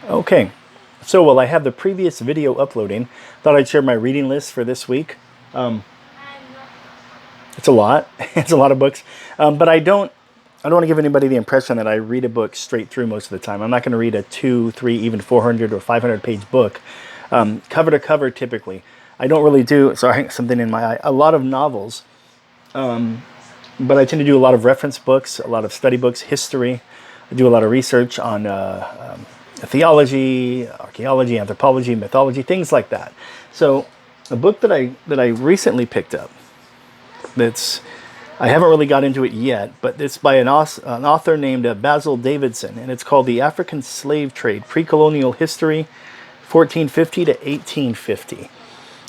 Okay, so while I have the previous video uploading, thought I'd share my reading list for this week. Um, it's a lot. It's a lot of books, but I don't want to give anybody the impression that I read a book straight through most of the time. I'm not going to read a 2, 3, even 400 or 500 page book, cover to cover typically. I don't really do, sorry, something in my eye, a lot of novels, but I tend to do a lot of reference books, a lot of study books, history. I do a lot of research on theology, archaeology, anthropology, mythology, things like that. So a book that I recently picked up that's I haven't really got into it yet, but it's by an author named Basil Davidson, and it's called The African Slave Trade, Pre-Colonial History, 1450 to 1850.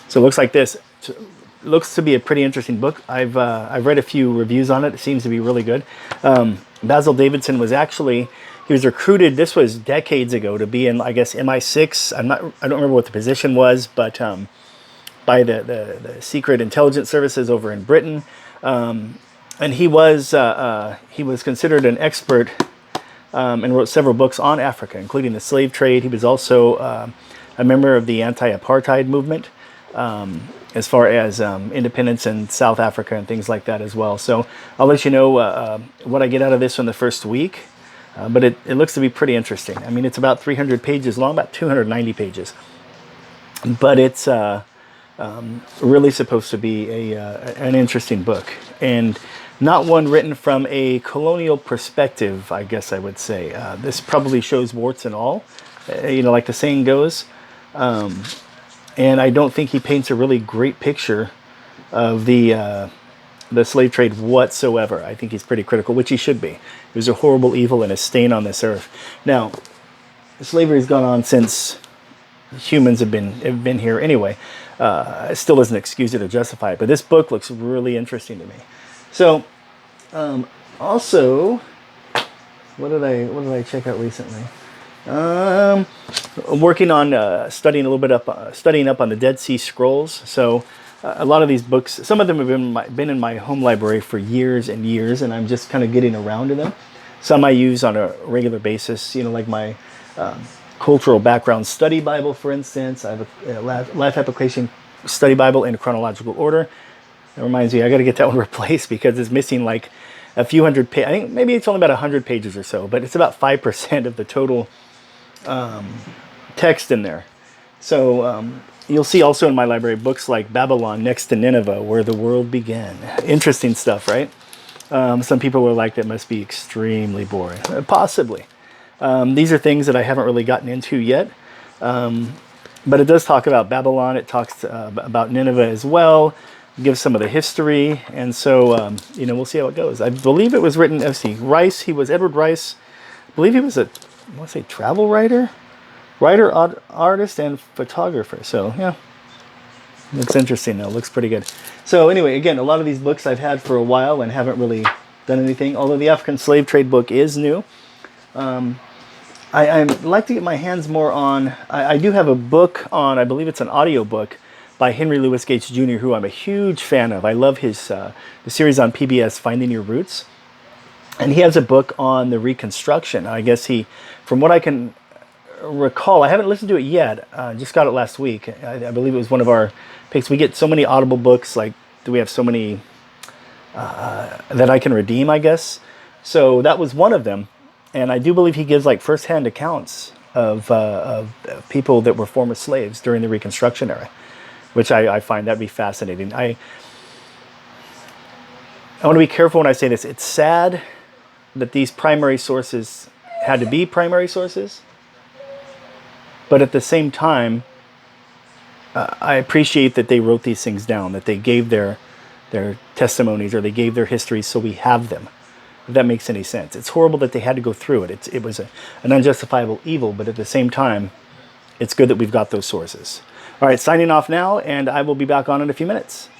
So it looks like this. It looks to be a pretty interesting book. I've read a few reviews on it. It seems to be really good. Basil Davidson he was recruited. This was decades ago to be in, I guess, MI6. I don't remember what the position was, but by the secret intelligence services over in Britain. And he was considered an expert and wrote several books on Africa, including the slave trade. He was also a member of the anti-apartheid movement, as far as independence in South Africa and things like that as well. So I'll let you know what I get out of this in the first week. But it looks to be pretty interesting. I mean, it's about 300 pages long, about 290 pages. But it's really supposed to be an interesting book, and not one written from a colonial perspective, I guess I would say. This probably shows warts and all, like the saying goes. And I don't think he paints a really great picture of the slave trade whatsoever. I think he's pretty critical, which he should be. It was a horrible evil and a stain on this earth. Now, slavery's gone on since humans have been here anyway. It still doesn't excuse it or justify it, but this book looks really interesting to me. So, also, what did I check out recently? I'm working on studying up on the Dead Sea Scrolls. So, a lot of these books, some of them have been in my home library for years and years, and I'm just kind of getting around to them. Some I use on a regular basis, like my Cultural Background Study Bible, for instance. I have a Life Application Study Bible in chronological order. That reminds me, I got to get that one replaced because it's missing like a few hundred pages. I think maybe it's only about 100 pages or so, but it's about 5% of the total text in there. So you'll see also in my library books like Babylon Next to Nineveh, Where the World Began. Interesting stuff, right? Some people were like, that must be extremely boring. Possibly. These are things that I haven't really gotten into yet. But it does talk about Babylon. It talks about Nineveh as well. Gives some of the history. And so, we'll see how it goes. I believe it was written, let's see, Edward Rice. I believe he was travel writer, artist, and photographer. So, yeah. Looks interesting though. Looks pretty good. So anyway, again, a lot of these books I've had for a while and haven't really done anything. Although the African slave trade book is new. I'd like to get my hands more on, I do have a book on, I believe it's an audio book by Henry Louis Gates Jr., who I'm a huge fan of. I love his the series on PBS, Finding Your Roots. And he has a book on the Reconstruction. I guess from what I can recall, I haven't listened to it yet, just got it last week. I believe it was one of our picks. We get so many Audible books, we have so many that I can redeem, I guess. So that was one of them. And I do believe he gives firsthand accounts of people that were former slaves during the Reconstruction era, which I find that'd be fascinating. I want to be careful when I say this. It's sad that these primary sources had to be primary sources, but at the same time, I appreciate that they wrote these things down, that they gave their testimonies or they gave their histories so we have them. If that makes any sense. It's horrible that they had to go through it. It was an unjustifiable evil, but at the same time, it's good that we've got those sources. All right, signing off now, and I will be back on in a few minutes.